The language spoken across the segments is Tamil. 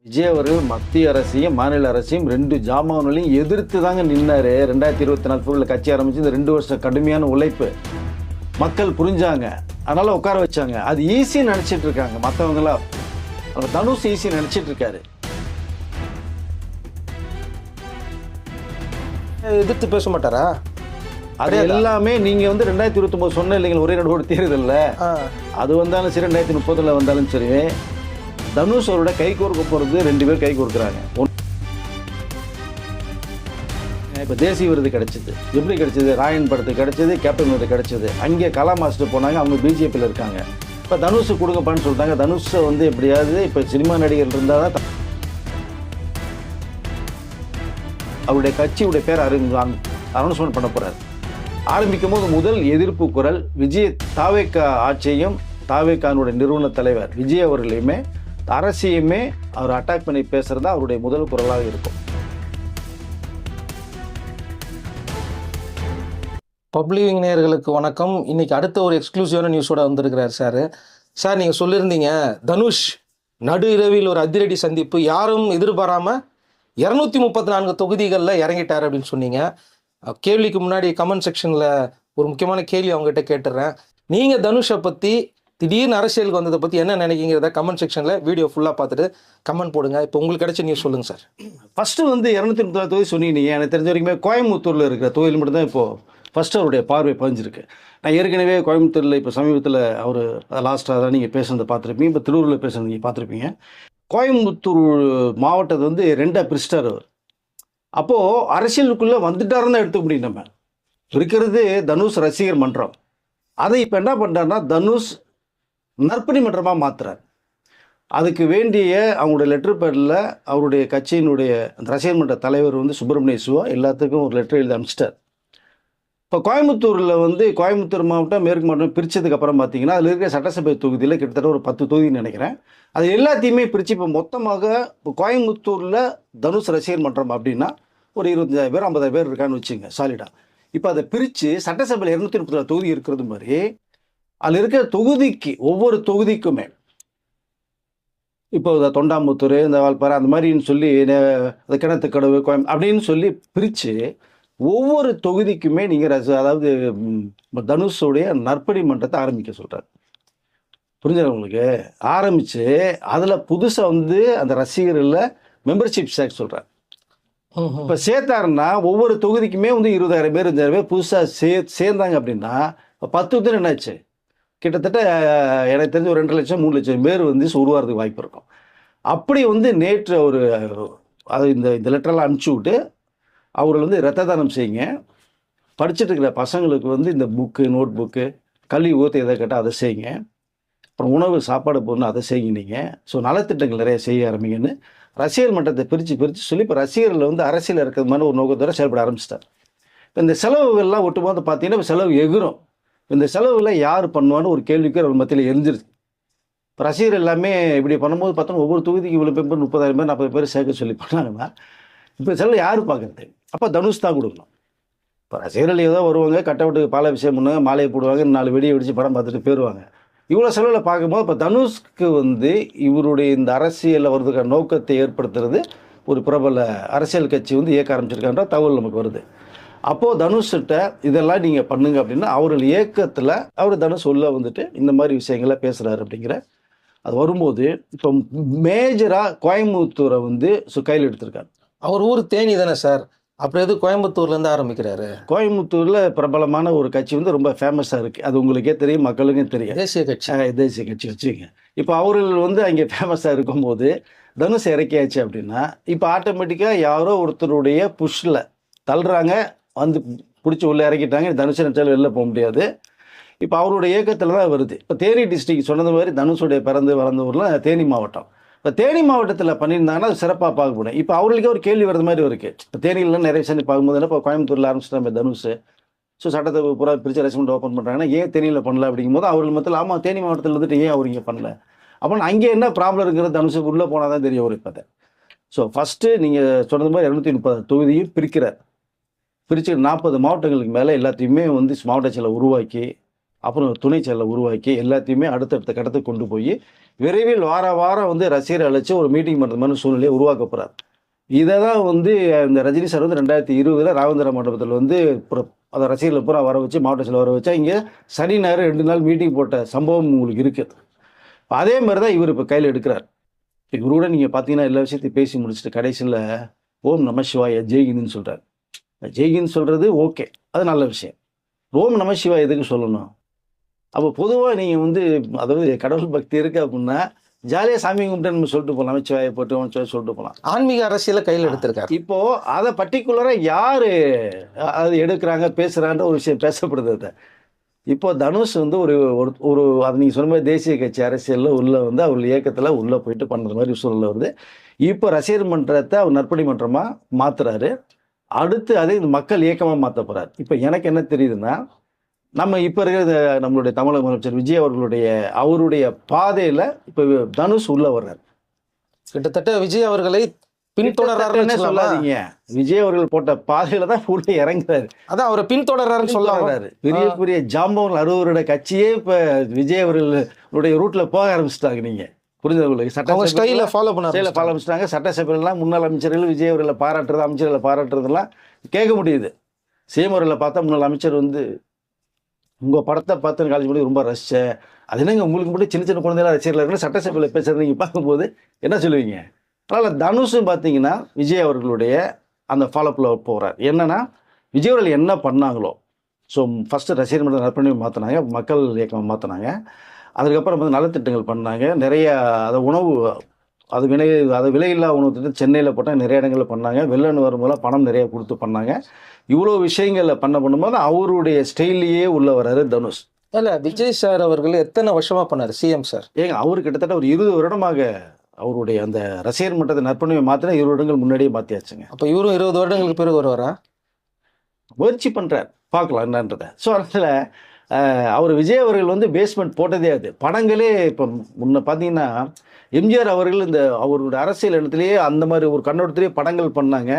விஜய் அவர்கள் மத்திய அரசையும் மாநில அரசையும் 2 ஜாமான்களையும் எதிர்த்து தாங்க நின்னாரு. 2024 ஃபுல்ல கட்சி ஆரம்பிச்சு இந்த 2 வருஷம் கடுமையான உழைப்பு மக்கள் புரிஞ்சாங்க. அதனால உட்கார வச்சாங்க. அது ஈஸின்னு நினைச்சிட்டு இருக்காங்க மற்றவங்களாம். தனுஷ் ஈஸி நினைச்சிட்டு இருக்காரு. எதிர்த்து பேச மாட்டாரா? அது எல்லாமே நீங்க வந்து 2029 சொன்ன இல்லைங்க, ஒரே நாடு தேர்தல்ல அது வந்தாலும் சரி, 2030 வந்தாலும் சரி, தனுஷ் அவரோட கை கோர்க்க போறது 2 பேர் கை கோர்க்குறாங்க. இப்போ தேசிய விருது கிடைச்சது. எப்படி கிடைச்சது? ராயன் படத்துக்கு கிடைச்சது, கேப்டன் விருது கிடைச்சது. அங்கே கலா மாஸ்டர் போனாங்க, அவங்க பிஜேபியில் இருக்காங்க. இப்போ தனுஷ் கொடுங்கப்பான்னு சொல்லிட்டாங்க. தனுஷை வந்து எப்படியாவது இப்போ சினிமா நடிகர் இருந்தால் தான் அவருடைய கட்சியுடைய பேர் அனௌன்ஸ்மெண்ட் பண்ண போகிறார். ஆரம்பிக்கும் போது முதல் எதிர்ப்பு குரல் விஜய் தாவேக்கா ஆட்சியும் தாவேக்கானுடைய நிறுவன தலைவர் விஜய் அவர்களையுமே அரசியுமே அவர் அட்டாக் பண்ணி பேசுறதா அவருடைய முதல் குரலாக இருக்கும். பப்ளிக் நேயர்களுக்கு வணக்கம். இன்னைக்கு அடுத்த ஒரு எக்ஸ்க்ளூசிவான நியூஸோட வந்திருக்கிறார் சார். நீங்கள் சொல்லியிருந்தீங்க தனுஷ் நடு இரவில் ஒரு அதிரடி சந்திப்பு, யாரும் எதிர்பாராமல் 234 தொகுதிகளில் இறங்கிட்டார் அப்படின்னு சொன்னீங்க. கேள்விக்கு முன்னாடி கமெண்ட் செக்ஷனில் ஒரு முக்கியமான கேள்வி அவங்ககிட்ட கேட்டுடுறேன். நீங்கள் தனுஷை பற்றி திடீர்னு அரசியலுக்கு வந்ததை பற்றி என்ன நினைக்கிங்கிறத கமெண்ட் செக்ஷனில் வீடியோ ஃபுல்லாக பார்த்துட்டு கமெண்ட் போடுங்க. இப்போ உங்களுக்கு கிடைச்ச நியூஸ் சொல்லுங்கள் சார். ஃபஸ்ட்டு வந்து 230 தொகுதி சொன்னீங்க. எனக்கு தெரிஞ்ச வரைக்குமே கோயம்புத்தூரில் இருக்கிற தொகுதியில் மட்டும்தான் இப்போது ஃபஸ்ட்டு அவருடைய பார்வை பதிஞ்சிருக்கு. நான் ஏற்கனவே கோயம்புத்தூரில் இப்போ சமீபத்தில் அவர் லாஸ்ட்டாக தான் நீங்கள் பேசுனதை பார்த்துருப்பீங்க. இப்போ திருவூரில் பேசுனது நீங்கள் பார்த்துருப்பீங்க. கோயம்புத்தூர் மாவட்டத்தை வந்து 2ஆக பிரிச்சிட்டார் அவர். அப்போது அரசியலுக்குள்ளே வந்துட்டாருன்னு தான் எடுத்துக்க முடியும். நம்ம இருக்கிறது தனுஷ் ரசிகர் மன்றம். அதை இப்போ என்ன பண்ணுறாருன்னா தனுஷ் நற்பணி மன்றமாக மாற்றுறார். அதுக்கு வேண்டிய அவங்களுடைய லெட்டர் பேரில் அவருடைய கட்சியினுடைய அந்த ரசிகர் மன்ற தலைவர் வந்து சுப்பிரமணிய சிவா எல்லாத்துக்கும் ஒரு லெட்டர் எழுதி அனுப்பிச்சிட்டார். இப்போ கோயம்புத்தூரில் வந்து கோயம்புத்தூர் மாவட்டம் மேற்கு மாவட்டம் பிரித்ததுக்கப்புறம் பார்த்தீங்கன்னா அதில் இருக்கிற சட்டசபை தொகுதியில் கிட்டத்தட்ட ஒரு 10 தொகுதின்னு நினைக்கிறேன். அது எல்லாத்தையுமே பிரித்து இப்போ மொத்தமாக இப்போ கோயம்புத்தூரில் தனுஷ் ரசிகர் மன்றம் அப்படின்னா ஒரு 25,000 பேர் 50,000 பேர் இருக்கான்னு வச்சுங்க சாலிடாக. இப்போ அதை பிரித்து சட்டசபையில் 234 தொகுதி இருக்கிறது மாதிரி அதில் இருக்கிற தொகுதிக்கு ஒவ்வொரு தொகுதிக்குமே இப்போ இந்த தொண்டாமுத்தூர் இந்த வால்பாறை அந்த மாதிரின்னு சொல்லி இந்த கிணத்துக்கடவு அப்படின்னு சொல்லி பிரித்து ஒவ்வொரு தொகுதிக்குமே நீங்கள் அதாவது தனுஷோடைய நற்பணி மன்றத்தை ஆரம்பிக்க சொல்கிறார். புரிஞ்சுது உங்களுக்கு? ஆரம்பித்து அதில் புதுசாக வந்து அந்த ரசிகர்களில் மெம்பர்ஷிப் சேர்க்க சொல்கிறார். இப்போ சேர்த்தாருன்னா ஒவ்வொரு தொகுதிக்குமே வந்து 20,000 பேர் 25,000 பேர் புதுசாக சேர்ந்தாங்க அப்படின்னா 10 பேர் என்னாச்சு? கிட்டத்தட்ட எனக்கு தெரிஞ்ச ஒரு 2 லட்சம் 3 லட்சம் பேர் வந்து உருவாகிறதுக்கு வாய்ப்பு இருக்கும். அப்படி வந்து நேற்று ஒரு அது இந்த லெட்டரெல்லாம் அனுப்பிச்சி விட்டு அவர்கள் வந்து இரத்த தானம் செய்யுங்க, படிச்சுட்டு இருக்கிற பசங்களுக்கு வந்து இந்த புக்கு நோட் புக்கு கல்வி ஊற்றி எதை கேட்டால் அதை செய்யுங்க, அப்புறம் உணவு சாப்பாடு போடணும் அதை செய்யுங்க நீங்கள். ஸோ நலத்திட்டங்கள் நிறைய செய்ய ஆரம்பிங்கன்னு ரசிகர் மன்றத்தை பிரித்து சொல்லி இப்போ ரசிகர்கள் வந்து அரசியல் இருக்கிறது மாதிரி ஒரு நோக்கத்தோட செயல்பட ஆரம்பிச்சிட்டார். இப்போ இந்த செலவுகள்லாம் ஒட்டுமொத்த பார்த்தீங்கன்னா இப்போ செலவு எகுரும். இந்த செலவுகளை யார் பண்ணுவான்னு ஒரு கேள்விக்கு அவர் மத்தியில் எரிஞ்சிருது. இப்போ ரசிகர் எல்லாமே இப்படி பண்ணும்போது பார்த்தோன்னா ஒவ்வொரு தொகுதிக்கு இவ்வளோ பேர் 30,000 பேர் 40 பேர் சேர்க்க சொல்லி பண்ணாங்கன்னா இப்போ செலவு யார் பார்க்குறது? அப்போ தனுஷ் தான் கொடுக்கணும். இப்போ ரசிகர்கள் ஏதோ வருவாங்க, கட்டவுட்டுக்கு பாலாபிஷேகம் பண்ணுவாங்க, மாலையை போடுவாங்க, 4 வெடியை வெடிச்சு படம் பார்த்துட்டு போயிடுவாங்க. இவ்வளோ செலவில் பார்க்கும்போது இப்போ தனுஷ்க்கு வந்து இவருடைய இந்த அரசியலில் வர்றதுக்கான நோக்கத்தை ஏற்படுத்துறது ஒரு பிரபல அரசியல் கட்சி வந்து இயக்க ஆரம்பிச்சிருக்கான்ற தகவல் நமக்கு வருது. அப்போது தனுஷ்கிட்ட இதெல்லாம் நீங்கள் பண்ணுங்க அப்படின்னா அவர்கள் இயக்கத்தில் அவர் தனுஷ் உள்ள வந்துட்டு இந்த மாதிரி விஷயங்களை பேசுகிறாரு அப்படிங்கிற அது வரும்போது இப்போ மேஜராக கோயம்புத்தூரை வந்து கையில் எடுத்திருக்காரு. அவர் ஊர் தேனி தானே சார், அப்புறம் எது கோயம்புத்தூர்லேருந்து ஆரம்பிக்கிறாரு? கோயம்புத்தூரில் பிரபலமான ஒரு கட்சி வந்து ரொம்ப ஃபேமஸாக இருக்குது. அது உங்களுக்கே தெரியும், மக்களுக்கும் தெரியும். தேசிய கட்சி வச்சுங்க. இப்போ அவர்கள் வந்து அங்கே ஃபேமஸாக இருக்கும்போது தனுஷ் இறக்கியாச்சு அப்படின்னா இப்போ ஆட்டோமேட்டிக்காக யாரோ ஒருத்தருடைய புஷ்ஷில் தள்ளுறாங்க, வந்து பிடிச்சி உள்ளே இறக்கிட்டாங்க. தனுஷ் நினைச்சாலும் வெளில போக முடியாது. இப்போ அவருடைய இயக்கத்தில் தான் வருது. இப்போ தேனி டிஸ்ட்ரிக்ட் சொன்னது மாதிரி தனுஷுடைய பிறந்து வளர்ந்த ஊரில் தேனி மாவட்டம். இப்போ தேனி மாவட்டத்தில் பண்ணியிருந்தாங்கன்னா அது சிறப்பாக பார்க்கப்படும். இப்போ அவர்களுக்கே ஒரு கேள்வி வருது மாதிரி இருக்குது. இப்போ தேனியில் நிறைய விஷயம் பார்க்கும்போது இப்போ கோயம்புத்தூரில் ஆரம்பிச்சிட்டாங்க தனுஷ். ஸோ சட்டத்தை பூரா பிரித்து ரெஸ்மெண்ட் ஓப்பன் பண்ணுறாங்கன்னா ஏன் தேனியில் பண்ணல அப்படிங்கும்போது அவர்கள் மொத்தத்தில் ஆமாம் தேனி மாவட்டத்தில் இருந்துட்டு ஏன் அவர் இங்கே பண்ணல அப்போ அங்கே என்ன ப்ராப்ளம் இருக்கிறது தனுஷ் உள்ளே போனால் தான் தெரியும் ஒரு இப்போ. ஸோ ஃபஸ்ட்டு நீங்கள் சொன்னது மாதிரி 230 தொகுதியும் பிரித்து 40 மாவட்டங்களுக்கு மேலே எல்லாத்தையுமே வந்து மாவட்ட செயலை உருவாக்கி அப்புறம் துணை செயலர் உருவாக்கி எல்லாத்தையுமே அடுத்தடுத்த கட்டத்துக்கு கொண்டு போய் விரைவில் வாரம் வந்து ரசிகரை அழைச்சி ஒரு மீட்டிங் பண்ணுற மாதிரி சூழ்நிலையை உருவாக்க போகிறார். இதை தான் வந்து இந்த ரஜினி சார் வந்து 2020 ராகவேந்திர மண்டபத்தில் வந்து அதை ரசிகர்களை பூரா வர வச்சு மாவட்ட செயலர் வர வச்சா இங்கே சனி ஞாயிறு 2 நாள் மீட்டிங் போட்ட சம்பவம் உங்களுக்கு இருக்குது. அதே மாதிரி தான் இவர் இப்போ கையில் எடுக்கிறார். இவரு கூட நீங்கள் பார்த்தீங்கன்னா எல்லா விஷயத்தையும் பேசி முடிச்சுட்டு கடைசியில் ஓம் நம சிவாய ஜெய்ஹிந்துன்னு சொல்கிறார். ஜெய்ஹிந்த் சொல்கிறது ஓகே, அது நல்ல விஷயம். ஓம் நம சிவாய எதுக்கு சொல்லணும்? அப்போ பொதுவாக நீங்கள் வந்து அதாவது கடவுள் பக்தி இருக்குது அப்படின்னா ஜாலியாக சாமி கும்பிட்டு நம்ம சொல்லிட்டு போகலாம், நமச்சிவாயை போட்டு சொல்லிட்டு போகலாம். ஆன்மீக அரசியலை கையில் எடுத்திருக்காரு. இப்போது அதை பர்டிகுலராக யார் அது எடுக்கிறாங்க பேசுகிறான்ற ஒரு விஷயம் பேசப்படுது. அதை இப்போ தனுஷ் வந்து ஒரு ஒரு அது நீங்கள் சொன்ன மாதிரி தேசிய கட்சி அரசியலில் உள்ளே வந்து அவர் இயக்கத்தில் உள்ளே போயிட்டு பண்ணுற மாதிரி சூழலில் வந்து இப்போ ரசிகர் மன்றத்தை அவர் நற்பணி மன்றமாக மாற்றுறாரு. அடுத்து அதை இந்த மக்கள் இயக்கமாக மாற்ற போகிறார். இப்போ எனக்கு என்ன தெரியுதுன்னா, நம்ம இப்போ இருக்கிற நம்மளுடைய தமிழக முதலமைச்சர் விஜய் அவருடைய பாதையில் இப்போ தனுஷ் உள்ளே வர்றார். கிட்டத்தட்ட விஜய் அவர்களை பின்தொடர்றாருன்னு சொல்லாதீங்க, விஜய் அவர்கள் போட்ட பாதையில தான் உள்ள இறங்குறாரு. அதான் அவரை பின்தொடர்றாருன்னு சொல்றாரு. பெரிய பெரிய ஜாம்பவன் 60 வருட கட்சியே இப்ப விஜய் அவர்களுடைய ரூட்ல போக ஆரம்பிச்சிட்டாங்க. நீங்க புரிஞ்சவங்களுக்கு ஸ்டைல ஃபாலோ ஆரம்பிச்சிட்டாங்க. சட்டசபையிலாம் முன்னாள் அமைச்சர்கள் விஜய் அவர்களை பாராட்டுறது, அமைச்சர்களை பாராட்டுறதுலாம் கேட்க முடியுது. சிஎம் அவர்களை பார்த்தா முன்னாள் அமைச்சர் வந்து உங்க படத்தை பார்த்து காலேஜ் பண்ணி ரொம்ப ரசிச்சேன், அது என்னங்க உங்களுக்கு மட்டும் சின்ன சின்ன குழந்தைலாம் ரசிகர்கள் இருக்குன்னு சட்டசபையில் பேசுறது நீங்கள் பார்க்கும்போது என்ன சொல்லுவீங்க? அதனால் தனுஷும் பார்த்தீங்கன்னா விஜய் அவர்களுடைய அந்த ஃபாலோப்பில் போகிறார். என்னன்னா விஜய் அவர்கள் என்ன பண்ணாங்களோ, ஸோ ஃபஸ்ட்டு ரசிகர் மன்ற நற்பணி மாற்றினாங்க, மக்கள் இயக்கம் மாற்றினாங்க. அதுக்கப்புறம் வந்து நலத்திட்டங்கள் பண்ணாங்க. நிறைய அதை உணவு அது விலையில்லா உணவு திட்டம் சென்னையில் போட்டால் நிறைய இடங்களில் பண்ணாங்க. வெள்ளன்னு வரும்போதெல்லாம் பணம் நிறைய கொடுத்து பண்ணாங்க. இவ்வளோ விஷயங்களில் பண்ணும்போது அவருடைய ஸ்டைல்லையே உள்ள வர்றாரு தனுஷ். இல்லை, விஜய் சார் அவர்கள் எத்தனை வருஷமாக பண்ணார் சிஎம் சார்? ஏங்க அவர் கிட்டத்தட்ட ஒரு 20 வருடமாக அவருடைய அந்த ரசிகர் மன்றத்தை நற்பணியை மாற்றினா 20 வருடங்கள் முன்னாடியே மாற்றியாச்சுங்க. அப்போ இவரும் 20 வருடங்களுக்கு பிறகு வருவாரா? முயற்சி பண்ணுறார், பார்க்கலாம் என்னன்றதை. ஸோ அதனால் அவர் விஜய் அவர்கள் வந்து பேஸ்மெண்ட் போட்டதே அது படங்களே. இப்போ முன்ன பார்த்தீங்கன்னா எம்ஜிஆர் அவர்கள் இந்த அவருடைய அரசியல் இடத்துலையே அந்த மாதிரி ஒரு கண்ணோட்டத்திலேயே படங்கள் பண்ணாங்க,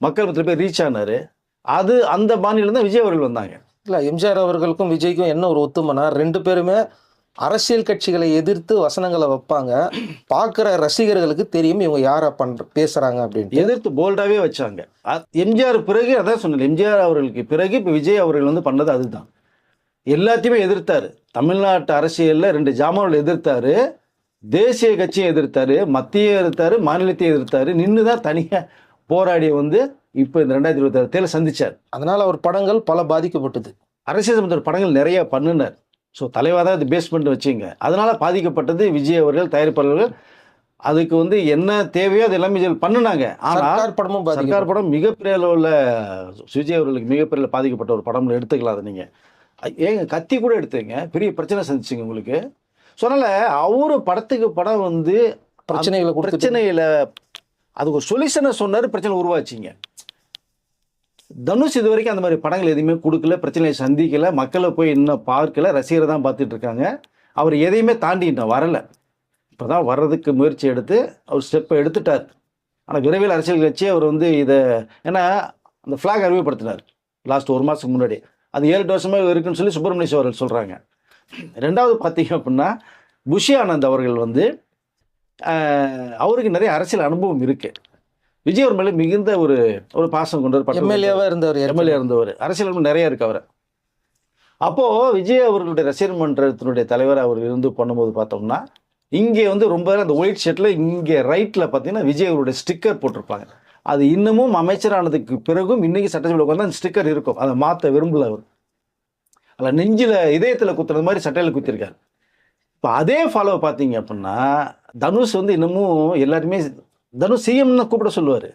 மக்கள் மத்தியில் போய் ரீச் ஆனார். அது அந்த பாணியில் தான் விஜய் அவர்கள் வந்தாங்க. இல்லை, எம்ஜிஆர் அவர்களுக்கும் விஜய்க்கும் என்ன ஒரு ஒத்துமைனா, 2 பேருமே அரசியல் கட்சிகளை எதிர்த்து வசனங்களை வைப்பாங்க. பார்க்குற ரசிகர்களுக்கு தெரியும் இவங்க யாரை பேசுகிறாங்க அப்படின்ட்டு. எதிர்த்து போல்டாகவே வச்சாங்க. எம்ஜிஆர் பிறகு அதான் சொன்னேன், எம்ஜிஆர் அவர்களுக்கு பிறகு இப்போ விஜய் அவர்கள் வந்து பண்ணது அதுதான். எல்லாத்தையுமே எதிர்த்தார். தமிழ்நாட்டு அரசியலில் 2 ஜாமான்கள் எதிர்த்தார், தேசிய கட்சியை எதிர்த்தார், மத்திய எதிர்த்தார், மாநிலத்தையும் எதிர்த்தார். நின்று தான் தனியாக போராடிய வந்து இப்போ இந்த 2026 தேர்தல் சந்திச்சார். அதனால் அவர் படங்கள் பல பாதிக்கப்பட்டது. அரசியல் சம்பந்த படங்கள் நிறைய பண்ணினார். ஸோ தலைவாக தான் இது பேஸ்மெண்ட் வச்சுங்க. அதனால் பாதிக்கப்பட்டது விஜய் அவர்கள், தயாரிப்பாளர்கள். அதுக்கு வந்து என்ன தேவையோ அது எல்லாமே பண்ணினாங்க. ஆனால் சர்க்கார் படம் மிகப்பெரிய அளவில் விஜய் அவர்களுக்கு மிகப்பெரிய பாதிக்கப்பட்ட ஒரு படம் எடுத்துக்கலாம். அதை நீங்கள் ஏங்க கத்தி கூட எடுத்துங்க, பெரிய பிரச்சனை சந்திச்சிங்க உங்களுக்கு. ஸோ அதனால் அவரு படத்துக்கு படம் வந்து பிரச்சனையில் அதுக்கு ஒரு சொல்யூஷனை சொன்னார், பிரச்சனை உருவாச்சிங்க. தனுஷ் இது வரைக்கும் அந்த மாதிரி படங்கள் எதுவுமே கொடுக்கல, பிரச்சனையை சந்திக்கலை, மக்களை போய் இன்னும் பார்க்கல, ரசிகரை தான் பார்த்துட்டு இருக்காங்க. அவர் எதையுமே தாண்டி இன்னும் வரலை. இப்போ தான் வர்றதுக்கு முயற்சி எடுத்து அவர் ஸ்டெப்பை எடுத்துட்டார். ஆனால் விரைவில் அரசியல் கட்சி அவர் வந்து இதை ஏன்னா அந்த ஃப்ளாக் அறிமுகப்படுத்தினார் லாஸ்ட் 1 மாதத்துக்கு முன்னாடி. அது 7 வருஷமாக இருக்குன்னு சொல்லி சுப்பிரமணியம் அவர்கள் சொல்கிறாங்க. 2வது பார்த்தீங்க அப்படின்னா புஷி ஆனந்த் அவர்கள் வந்து அவருக்கு நிறைய அரசியல் அனுபவம் இருக்குது. விஜய் அவர் மேலே மிகுந்த ஒரு பாசம் கொண்டவர், எம்எல்ஏவாக இருந்தவர், அரசியல் நிறைய இருக்கு அவர். அப்போது விஜய் அவர்களுடைய ரசிகர் மன்றத்தினுடைய தலைவர் அவர் இருந்து பண்ணும்போது பார்த்தோம்னா இங்கே வந்து ரொம்ப அந்த ஒயிட் ஷர்ட்டில் இங்கே ரைட்டில் பார்த்தீங்கன்னா விஜய் அவருடைய ஸ்டிக்கர் போட்டிருப்பாங்க. அது இன்னமும் அமைச்சரானதுக்கு பிறகும் இன்றைக்கி சட்டசபையில் உட்காந்து அந்த ஸ்டிக்கர் இருக்கும். அதை மாற்ற விரும்பல அவர். அதில் நெஞ்சில் இதயத்தில் குத்துறது மாதிரி சட்டையில் குத்திருக்காரு. இப்போ அதே ஃபாலோ பார்த்தீங்க அப்படின்னா தனுஷ் வந்து இன்னமும் எல்லாருமே தனுஷ் சிஎம்னு கூப்பிட சொல்லுவார்.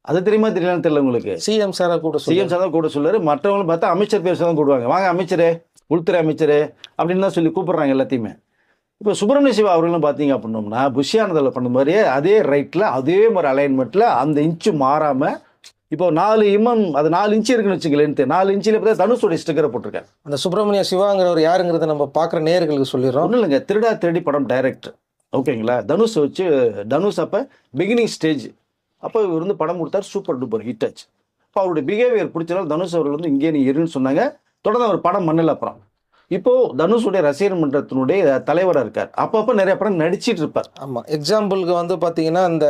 அது தெரியுமா தெரியலான்னு தெரியல உங்களுக்கு. சிஎம் சார் தான் கூட சொல்லுவார். மற்றவங்களும் பார்த்தா அமைச்சர் பேர் தான் கூடுவாங்க, வாங்க அமைச்சரே, உள்துறை அமைச்சரே அப்படின்னு தான் சொல்லி கூப்பிட்றாங்க எல்லாத்தையுமே. இப்போ சுப்பிரமணிய சிவா அவர்களும் பார்த்தீங்க அப்படின்னோம்னா புஷியானதில் பண்ண மாதிரியே அதே ரைட்டில் அதே மாதிரி அலைன்மெண்ட்டில் அந்த இன்ச்சு மாறாமல் இப்போ 4 அது 4 இன்ச்சு இருக்குன்னு வச்சுங்களேன். 4 இன்ச்சில் பார்த்தா தனுஷோடைய ஸ்டிக்கரை போட்டிருக்காரு. அந்த சுப்பிரமணிய சிவாங்கிறவர் யாருங்கிறத நம்ம பார்க்குற நேயர்களுக்கு சொல்லிடுறோம். ஒன்றும் இல்லைங்க, திருடா திருடி படம் டைரக்டர், ஓகேங்களா. தனுஷ் அப்போ பிகினிங் ஸ்டேஜ் அப்போ இவர் வந்து படம் கொடுத்தார், சூப்பர் டூப்பர் ஹிட் ஆச்சு. இப்போ அவருடைய பிஹேவியர் பிடிச்சதால் தனுஷ் அவர்கள் வந்து இங்கே நீ இருன்னு சொன்னாங்க. தொடர்ந்து அவர் படம் பண்ணல. அப்புறம் இப்போ தனுஷுடைய ரசிகர் மன்றத்தினுடைய தலைவராக இருக்கார். அப்பப்போ நிறைய படம் நடிச்சிட்டு இருப்பார். ஆமா. எக்ஸாம்பிளுக்கு வந்து பார்த்தீங்கன்னா, இந்த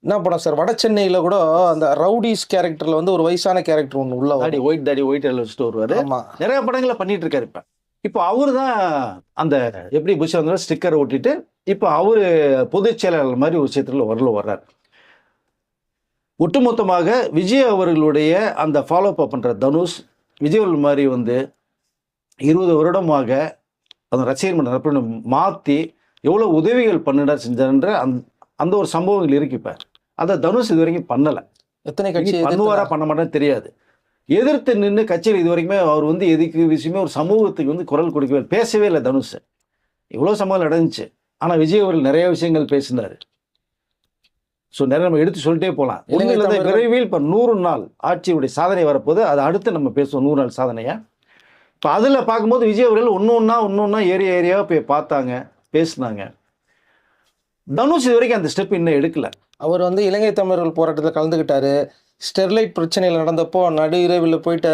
என்ன படம் சார், வட சென்னையில கூட அந்த ரவுடிஸ் கேரக்டர்ல வந்து ஒரு வயசான கேரக்டர் ஒண்ணு உள்ள வரும். தாடி ஒயிட் வச்சுட்டு வருவாரு. ஆமா. நிறைய படங்களை பண்ணிட்டு இருக்காரு. இப்போ அவரு தான் அந்த எப்படி புஷ் வந்து ஸ்டிக்கர் ஒட்டிட்டு இப்போ அவரு பொதுச் செயலாளர் மாதிரி ஒரு விஷயத்துல வர்றாரு. ஒட்டுமொத்தமாக விஜய் அவர்களுடைய அந்த ஃபாலோ அப் பண்ற தனுஷ் விஜய் அவர்கள் மாதிரி வந்து 20 வருடமாக அந்த ரசிகர் மன்ற நற்பணி மாற்றி எவ்வளோ உதவிகள் பண்ணினார் செஞ்சார்ன்ற அந்த ஒரு சம்பவங்கள் இருக்கு. இப்போ அதை தனுஷ் இது வரைக்கும் பண்ணலை. எத்தனை கட்சி பண்ணுவாரா பண்ண மாட்டேன்னு தெரியாது. எதிர்த்து நின்று கட்சியில் இது வரைக்குமே அவர் வந்து எதுக்கு விஷயமே ஒரு சமூகத்துக்கு வந்து குரல் கொடுக்கவே பேசவே இல்லை. தனுஷ் இவ்வளோ சம்பவம் நடந்துச்சு. ஆனால் விஜய் அவர்கள் நிறைய விஷயங்கள் பேசினார். ஸோ நிறைய நம்ம எடுத்து சொல்லிட்டே போகலாம். விரைவில் இப்போ 100 நாள் ஆட்சியுடைய சாதனை வரப்போது, அதை அடுத்து நம்ம பேசுவோம் 100 நாள் சாதனையை. இப்போ அதில் பார்க்கும்போது விஜய் அவர்கள் ஒன்றொன்னா ஏரியாவாக போய் பார்த்தாங்க, பேசினாங்க. தனுஷ் இது வரைக்கும் அந்த ஸ்டெப் இன்னும் எடுக்கல. அவர் வந்து இலங்கை தமிழர்கள் போராட்டத்தில் கலந்துக்கிட்டாரு. ஸ்டெர்லைட் பிரச்சனையில் நடந்தப்போ நடு இரவில் போயிட்டு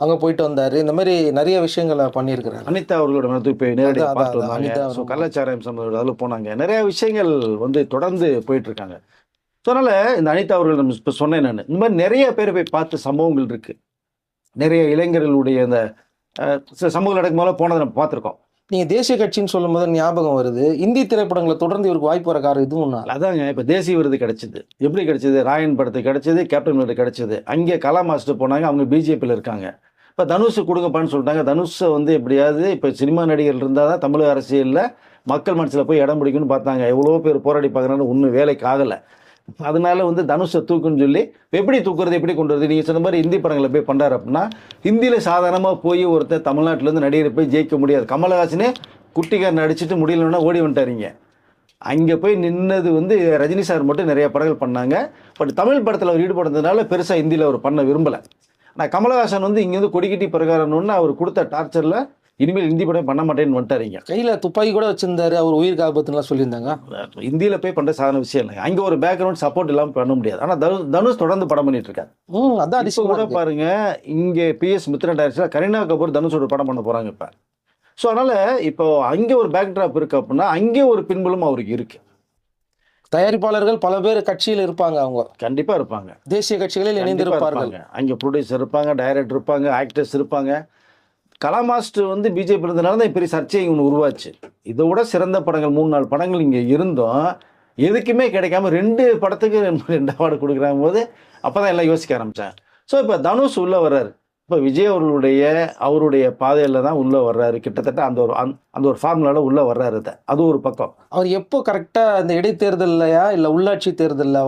அங்கே போயிட்டு வந்தார். இந்த மாதிரி நிறைய விஷயங்களை பண்ணியிருக்கிறார். அனிதா அவர்களோட மனத்துக்கு போய் நேரடியாக பார்த்து வந்தாங்க. ஸோ கள்ளச்சாராயம் சம்பந்தம் அதில் போனாங்க. நிறைய விஷயங்கள் வந்து தொடர்ந்து போயிட்டு இருக்காங்க. ஸோ அதனால் இந்த அனிதா அவர்கள் நம்ம இப்போ சொன்னேன் நான், இந்த மாதிரி நிறைய பேர் போய் பார்த்த சம்பவங்கள் இருக்குது. நிறைய இளைஞர்களுடைய இந்த சமூக நடக்கும் போல போனதை நம்ம பார்த்துருக்கோம். நீங்கள் தேசிய கட்சின்னு சொல்லும் போது ஞாபகம் வருது, இந்தி திரைப்படங்களை தொடர்ந்து இவருக்கு வாய்ப்பு வர காரணம் இதுவும் அதாங்க. இப்போ தேசிய விருது கிடைச்சிது. எப்படி கிடைச்சிது? ராயன் படத்துக்கு கிடைச்சிது, கேப்டன் விருது கிடைச்சிது. அங்கே கலா மாஸ்டர் போனாங்க, அவங்க பிஜேபியில் இருக்காங்க. இப்போ தனுஷ் கொடுங்கப்பான்னு சொல்லிட்டாங்க. தனுஷை வந்து எப்படியாவது இப்போ சினிமா நடிகர்கள் இருந்தால் தான் தமிழக அரசியலில் மக்கள் மனசில் போய் இடம் பிடிக்குன்னு பார்த்தாங்க. எவ்வளோ பேர் போராடி பார்க்குறாங்க, ஒன்றும் வேலைக்கு ஆகலை. அதனால வந்து தனுஷை தூக்குன்னு சொல்லி எப்படி தூக்குறது, எப்படி கொண்டு வருது? நீங்கள் சொன்ன மாதிரி ஹிந்தி படங்களை போய் பண்ணுறாரு அப்படின்னா, ஹிந்தியில் சாதாரணமாக போய் ஒருத்தர் தமிழ்நாட்டிலேருந்து நடிகரை போய் ஜெயிக்க முடியாது. கமலஹாசனே குட்டிக்காரன் நடிச்சுட்டு முடியலன்னா ஓடி வந்துட்டாருங்க. அங்கே போய் நின்னது வந்து ரஜினி சார் மட்டும் நிறைய படங்கள் பண்ணாங்க. பட் தமிழ் படத்தில் அவர் ஈடுபடுறதுனால பெருசாக ஹிந்தியில் அவர் பண்ண விரும்பலை. ஆனால் கமலஹாசன் வந்து இங்கேருந்து கொடிக்கட்டி பிரகாரம்னு அவர் கொடுத்த டார்ச்சரில் இனிமேல் ஹிந்தி படம் பண்ண மாட்டேன்னு வந்துட்டாருங்க. கையில் துப்பாக்கி கூட வச்சிருந்தாரு, அவர் உயிருக்கு ஆபத்துலாம் சொல்லியிருந்தாங்க. ஹிந்தியில் போய் பண்ணுற சாதாரண விஷயம் இல்லைங்க. அங்கே ஒரு பேக்ரவுண்ட் சப்போர்ட் இல்லாமல் பண்ண முடியாது. ஆனால் தனுஷ் தொடர்ந்து படம் பண்ணிட்டு இருக்காரு. அதான் அதிசயம் கூட பாருங்க. இங்கே PS மித்ரன் டைரக்டர் கரீனா கபூர் தனுஷோட படம் பண்ண போகிறாங்க இப்போ. ஸோ அதனால் இப்போ அங்கே ஒரு பேக் ட்ராப் இருக்குது அப்படின்னா அங்கே ஒரு பின்புலம் அவருக்கு இருக்குது. தயாரிப்பாளர்கள் பல பேர் கட்சியில் இருப்பாங்க. அவங்க கண்டிப்பாக இருப்பாங்க. தேசிய கட்சிகளில் இணைந்திருப்பார்கள். அங்கே ப்ரொடியூசர் இருப்பாங்க, டைரக்டர் இருப்பாங்க, ஆக்டர்ஸ் இருப்பாங்க. கலா மாஸ்டர் வந்து பிஜேபி இருந்தனால தான் பெரிய சர்ச்சை ஒன்று உருவாச்சு. இதை விட சிறந்த படங்கள் 3-4 படங்கள் இங்கே இருந்தோம், எதுக்குமே கிடைக்காம 2 படத்துக்கு 2 அவார்டு கொடுக்குறாங்க போது அப்போ தான் எல்லாம் யோசிக்க ஆரம்பித்தேன். ஸோ இப்போ தனுஷ் உள்ளே வர்றாரு. இப்போ விஜய் அவருடைய பாதையில் தான் உள்ளே வர்றாரு. கிட்டத்தட்ட அந்த ஒரு ஃபார்முலாவில் உள்ளே வர்றாரு. அது ஒரு பக்கம். அவர் எப்போ கரெக்டாக அந்த இடைத்தேர்தலையா இல்லை உள்ளாட்சி தேர்தலில்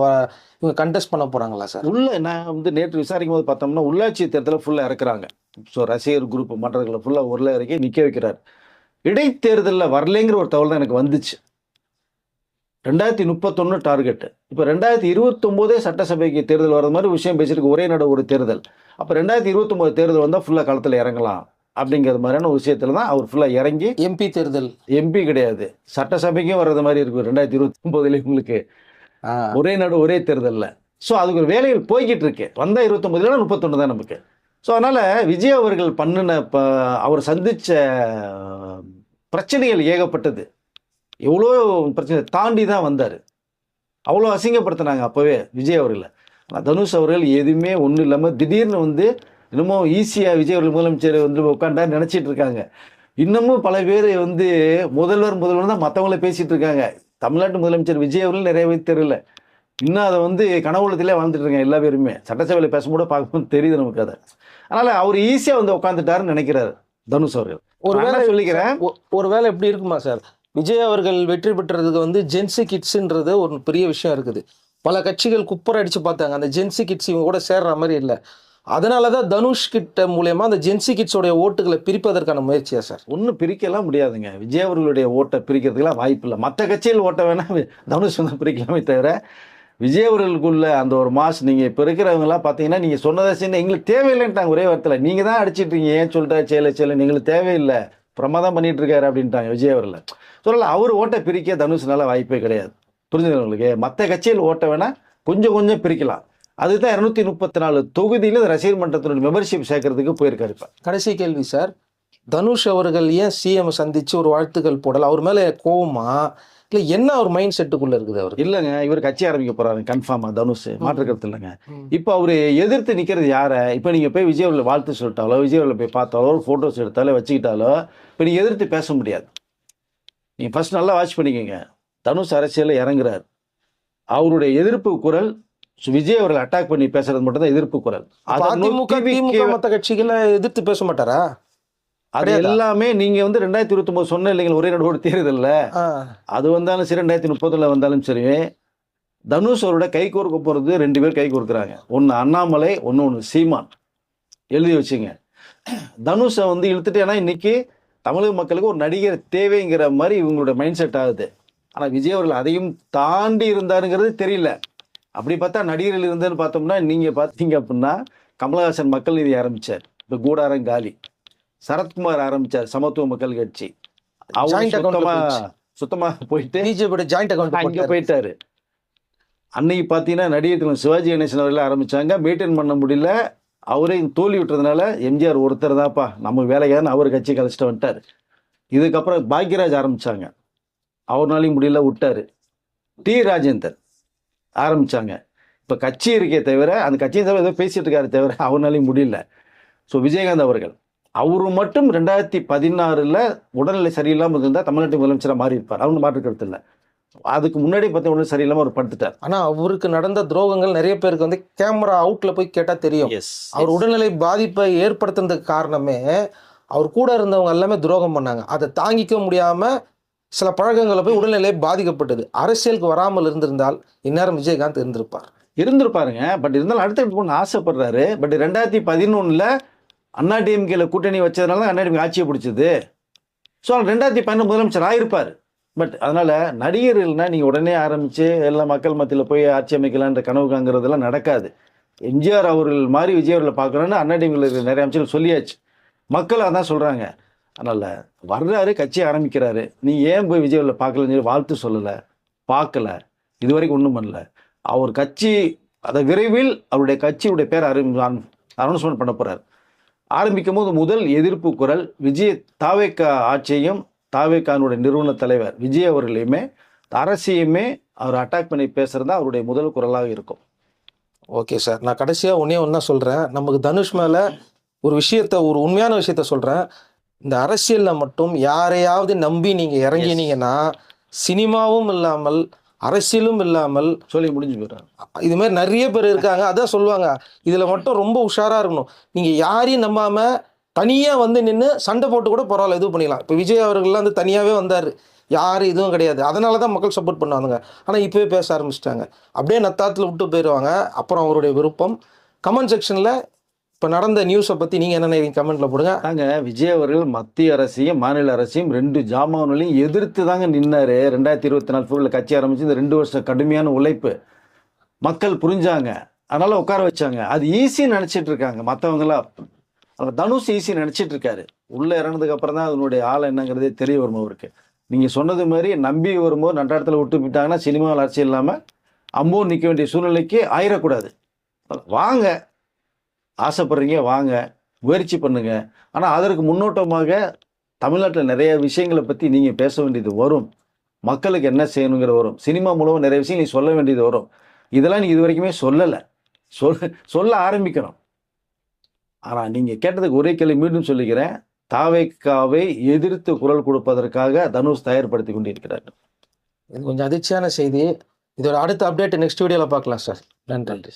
இவங்க கண்டெஸ்ட் பண்ண போகிறாங்களா சார்? நான் வந்து நேற்று விசாரிக்கும் போது பார்த்தோம்னா உள்ளாட்சி தேர்தலில் ஃபுல்லாக இறக்குறாங்க. ஸோ ரசிகர் குரூப் மன்றங்களை ஃபுல்லாக உள்ள இறக்கி நிற்க வைக்கிறார். இடைத்தேர்தலில் வரலைங்கிற ஒரு தகவல் தான் எனக்கு வந்துச்சு. 2031 டார்கெட்டு. இப்போ 2029 சட்டசபைக்கு தேர்தல் வர்றது மாதிரி விஷயம் பேசியிருக்கு. ஒரே நட ஒரு தேர்தல். அப்போ 2029 தேர்தல் வந்தால் ஃபுல்லாக களத்தில் இறங்கலாம் அப்படிங்கிற மாதிரியான ஒரு விஷயத்தில் தான் அவர் ஃபுல்லாக இறங்கி. எம்பி தேர்தல் எம்பி கிடையாது, சட்டசபைக்கும் வர்றது மாதிரி இருக்கும் 2029 உங்களுக்கு ஒரே நடு ஒரே தேர்தலில். ஸோ அதுக்கு ஒரு வேலைகள் போய்கிட்டு இருக்கு. வந்தால் 29 31 தான் நமக்கு. ஸோ அதனால் விஜய் அவர்கள் பண்ணின அவர் சந்தித்த பிரச்சனைகள் ஏகப்பட்டது. எவ்வளோ பிரச்சனை தாண்டி தான் வந்தார். அவ்வளோ அசிங்கப்படுத்தினாங்க அப்போவே விஜய் அவர்களை. ஆனால் தனுஷ் அவர்கள் எதுவுமே ஒன்றும் இல்லாமல் திடீர்னு வந்து இன்னமும் ஈஸியாக விஜய் அவர்கள் முதலமைச்சர் வந்து உட்காண்டான்னு நினச்சிட்டு இருக்காங்க. இன்னமும் பல பேர் வந்து முதல்வர் தான் மற்றவங்கள பேசிகிட்டு இருக்காங்க. தமிழ்நாட்டு முதலமைச்சர் விஜய் அவர்கள் நிறைய பேர் தெரியல. இன்னும் அதை வந்து கனவுலத்திலே வாழ்ந்துட்டு இருக்காங்க எல்லா பேருமே. சட்டசபையில் பேசும்போது பார்க்கும்போது தெரியுது நமக்கு அதை. அதனால் அவர் ஈஸியாக வந்து உட்காந்துட்டாருன்னு நினைக்கிறாரு தனுஷ் அவர்கள். ஒரு வேளை சொல்லிக்கிறேன், ஒரு வேளை எப்படி இருக்குமா சார், விஜய் அவர்கள் வெற்றி பெற்றதுக்கு வந்து ஜென்சி கிட்ஸுன்றது ஒரு பெரிய விஷயம் இருக்குது. பல கட்சிகள் குப்பரை அடித்து பார்த்தாங்க, அந்த ஜென்சி கிட்ஸ் இவங்க கூட சேர்ற மாதிரி இல்லை. அதனால தான் தனுஷ் கிட்ட மூலயமா அந்த ஜென்சி கிட்ஸோடைய ஓட்டுகளை பிரிப்பதற்கான முயற்சியா சார்? ஒன்றும் பிரிக்கலாம் முடியாதுங்க. விஜய் அவர்களுடைய ஓட்டை பிரிக்கிறதுக்கெல்லாம் வாய்ப்பு இல்லை. மற்ற கட்சியில் ஓட்ட வேணால் தனுஷ் வந்து பிரிக்கலாமே தவிர விஜய் அவர்களுக்குள்ள அந்த ஒரு மாஸ். நீங்கள் இப்போ இருக்கிறவங்களாம் பார்த்தீங்கன்னா நீங்கள் சொன்னதை சின்ன எங்களுக்கு தேவையில்லைன்ட்டாங்க ஒரே வார்த்தையில். நீங்கள் தான் அடிச்சிட்ருக்கீங்க, ஏன் சொல்லிட்டா சேலை எங்களுக்கு தேவையில்லை, பிரமாதம் பண்ணிட்டு இருக்காரு அப்படின்ட்டாங்க விஜய் அவர்களை. சொல்லல, அவர் ஓட்டை பிரிக்க தனுஷ்னால வாய்ப்பே கிடையாது. புரிஞ்சுது? மற்ற கட்சியில் ஓட்ட வேணால் கொஞ்சம் பிரிக்கலாம். அதுதான் 234 தொகுதியில் ரசிகர் மன்றத்தினுடைய மெம்பர்ஷிப் சேர்க்கறதுக்கு போயிருக்காரு. இப்போ கடைசி கேள்வி சார், தனுஷ் அவர்கள் ஏன் சிஎம் சந்திச்சு ஒரு வாழ்த்துக்கள் போடல? அவர் மேல கோவமா இல்ல என்ன ஒரு மைண்ட் செட்டுக்குள்ள இருக்குது அவருக்கு? இல்லைங்க, இவர் கட்சி ஆரம்பிக்க போறாரு கன்ஃபார்மா தனுஷ், மாற்று கருத்து இல்லைங்க. இப்போ அவரு எதிர்த்து நிக்கிறது யாரை? இப்போ நீங்க போய் விஜய் அவர்களை வாழ்த்து சொல்லிட்டாலோ, விஜய் அவர்களை போய் பார்த்தாலோ, ஃபோட்டோஸ் எடுத்தாலோ வச்சுக்கிட்டாலோ இப்போ நீங்க எதிர்த்து பேச முடியாது. நீங்க ஃபர்ஸ்ட் நல்லா வாட்ச் பண்ணிக்கோங்க. தனுஷ் அரசியலில் இறங்குறாரு, அவருடைய எதிர்ப்பு குரல் விஜய் அவர்களை அட்டாக் பண்ணி பேசுறது மட்டும் தான் எதிர்ப்பு குரல். அதிமுக திமுக மற்ற கட்சிகளை எதிர்த்து பேச மாட்டாரா? அது எல்லாமே நீங்க 2029 சொன்ன இல்லைங்க, ஒரே நாடு தேர்தல்ல அது வந்தாலும் சரி, 2030 வந்தாலும் சரி, தனுஷ் அவரோட கை கோர்க்க போறது 2 பேர் கை கோர்க்குறாங்க. ஒன்னு அண்ணாமலை, ஒன்னு சீமான். எழுதி வச்சுங்க. தனுஷை இழுத்துட்டு, ஏன்னா இன்னைக்கு தமிழக மக்களுக்கு ஒரு நடிகர் தேவைங்கிற மாதிரி இவங்களோட மைண்ட் செட் ஆகுது. ஆனா விஜய் அவர்கள் அதையும் தாண்டி இருந்தாருங்கிறது தெரியல. அப்படி பார்த்தா நடிகர்கள் இருந்ததுன்னு பார்த்தோம்னா, நீங்க பார்த்தீங்க அப்படின்னா கமலஹாசன் மக்கள் நீதி ஆரம்பிச்சார், இப்போ கூடாரம் காலி. சரத்குமார் ஆரம்பிச்சார் சமத்துவ மக்கள் கட்சி, அவர் சுத்தமா போயிட்டு பிஜேபி ஜாயிண்ட் அக்கௌண்ட் அங்க போயிட்டாரு. அன்னைக்கு பார்த்தீங்கன்னா நடிகர் சிவாஜி கணேசன் அவர்கள் ஆரம்பிச்சாங்க, மெயின்டைன் பண்ண முடியல, அவரே தோல்வி விட்டுறதுனால எம்ஜிஆர் ஒருத்தர் தான்ப்பா நம்ம வேலைக்கான அவர் கட்சி கழிச்சிட்டு வந்துட்டார். இதுக்கப்புறம் பாக்யராஜ் ஆரம்பிச்சாங்க, அவர்னாலையும் முடியல விட்டாரு. டி ராஜேந்தர் ஆரம்பிச்சாங்க. இப்போ கட்சி இருக்கே தவிர அந்த கட்சியை தவிர ஏதோ பேசிட்டு இருக்காரு தவிர அவர்னாலையும் முடியல. ஸோ விஜயகாந்த் அவர்கள் அவரு மட்டும் 2016 உடல்நிலை சரியில்லாமல் இருந்தால் தமிழ்நாட்டு முதலமைச்சராக மாறி இருப்பார், அவங்க மாற்று கருத்து இல்லை. அதுக்கு முன்னாடி பார்த்தா உடனே சரியில்லாமல் அவர் படுத்துட்டார். ஆனா அவருக்கு நடந்த துரோகங்கள் நிறைய பேருக்கு கேமரா அவுட்ல போய் கேட்டா தெரியும். அவர் உடல்நிலை பாதிப்பை ஏற்படுத்துறதுக்கு காரணமே அவர் கூட இருந்தவங்க எல்லாமே துரோகம் பண்ணாங்க. அதை தாங்கிக்க முடியாம சில பழக்கங்களை போய் உடல்நிலை பாதிக்கப்பட்டது. அரசியலுக்கு வராமல் இருந்திருந்தால் இந்நேரம் விஜயகாந்த் இருந்திருப்பாருங்க. பட் இருந்தாலும் அடுத்த போகணும்னு ஆசைப்படுறாரு. பட் 2011 அண்ணாடிஎம்கேல கூட்டணி வச்சதுனால தான் அண்ணாடிஎம்கே ஆட்சியை பிடிச்சது. ஸோ 2012 முதலமைச்சர் ஆயிருப்பார். பட் அதனால நடிகர்கள்னா நீங்கள் உடனே ஆரம்பித்து எல்லா மக்கள் மத்தியில் போய் ஆட்சி அமைக்கலான்ற கனவு காங்கிறதெல்லாம் நடக்காது. எம்ஜிஆர் அவர்கள் மாதிரி விஜய் அவர்களை பார்க்கணுன்னு அண்ணாடிஎம்கேல நிறைய அமைச்சர்கள் சொல்லியாச்சு, மக்கள் அதான் சொல்கிறாங்க. அதனால் வர்றாரு, கட்சி ஆரம்பிக்கிறாரு, நீ ஏன் போய் விஜய் அவர்களை பார்க்கலன்னு சொல்லி வாழ்த்து சொல்லலை, பார்க்கல, இது வரைக்கும் ஒன்றும் பண்ணல. அவர் கட்சி அதை விரைவில் அவருடைய கட்சியுடைய பேர் அனௌன்ஸ்மெண்ட் பண்ண போகிறார். ஆரம்பிக்கும் போது முதல் எதிர்ப்பு குரல் விஜய் தாவேக்கா ஆட்சியையும் தாவேக்கானுடைய நிறுவன தலைவர் விஜய் அவர்களையுமே அரசியுமே அவர் அட்டாக் பண்ணி பேசுறது தான் அவருடைய முதல் குரலாக இருக்கும். ஓகே சார், நான் கடைசியாக ஒன்றா சொல்கிறேன். நமக்கு தனுஷ் மேலே ஒரு விஷயத்த, ஒரு உண்மையான விஷயத்த சொல்கிறேன். இந்த அரசியலில் மட்டும் யாரையாவது நம்பி நீங்கள் இறங்கினீங்கன்னா சினிமாவும் இல்லாமல் அரசியலும் இல்லாமல் சொல்லி முடிஞ்சு போயிடுறாங்க. இது மாதிரி நிறைய பேர் இருக்காங்க. அதான் சொல்லுவாங்க, இதில் மட்டும் ரொம்ப உஷாராக இருக்கணும். நீங்கள் யாரையும் நம்பாமல் தனியாக நின்று சண்டை போட்டு கூட பரவாயில்ல, இது பண்ணிக்கலாம். இப்போ விஜய் அவர்கள்லாம் தனியாகவே வந்தார், யாரும் இதுவும் கிடையாது. அதனால தான் மக்கள் சப்போர்ட் பண்ணுவாங்க. ஆனால் இப்போவே பேச ஆரம்பிச்சிட்டாங்க, அப்படியே நத்தாத்தில் விட்டு போயிடுவாங்க. அப்புறம் அவருடைய விருப்பம். கமெண்ட் செக்ஷனில் இப்போ நடந்த நியூஸை பற்றி நீங்கள் என்ன நினைக்கிறீங்க கமெண்ட்டில் போடுங்க. விஜய் அவர்கள் மத்திய அரசையும் மாநில அரசையும் 2 ஜாமான்களையும் எதிர்த்து தாங்க நின்னாரு. 2024 கட்சி ஆரம்பிச்சு இந்த 2 வருஷம் கடுமையான உழைப்பு மக்கள் புரிஞ்சாங்க, அதனால உட்கார வச்சாங்க. அது ஈஸின்னு நினச்சிட்டு இருக்காங்க மற்றவங்களாம். தனுஷ் ஈஸி நினச்சிட்டு இருக்காரு. உள்ளே இறங்கினதுக்கு அப்புறம் தான் அதனுடைய ஆள் என்னங்கிறதே தெரிய வரும் அவருக்கு. நீங்கள் சொன்னது மாதிரி நம்பி வரும்போது நட்டாரத்தில் விட்டு போயிட்டாங்கன்னா சினிமாவில் அரசியல் இல்லாமல் அம்போ நிற்க வேண்டிய சூழ்நிலைக்கு ஆயிடக்கூடாது. வாங்க, ஆசைப்படுறீங்க வாங்க, முயற்சி பண்ணுங்க. ஆனால் அதற்கு முன்னோட்டமாக தமிழ்நாட்டில் நிறைய விஷயங்களை பற்றி நீங்கள் பேச வேண்டியது வரும், மக்களுக்கு என்ன செய்யணுங்கிற வரும், சினிமா மூலமாக நிறைய விஷயம் நீ சொல்ல வேண்டியது வரும். இதெல்லாம் நீங்கள் இது வரைக்குமே சொல்லலை, சொல்ல ஆரம்பிக்கணும். ஆனால் நீங்கள் கேட்டதுக்கு ஒரே கேள்வி மீண்டும் சொல்லிக்கிறேன், தாவேக்காவை எதிர்த்து குரல் கொடுப்பதற்காக தனுஷ் தயார்படுத்தி கொண்டிருக்கிறார். இது கொஞ்சம் அதிர்ச்சியான செய்தி. இதோட அடுத்த அப்டேட் நெக்ஸ்ட் வீடியோவில் பார்க்கலாம் சார். நன்றி.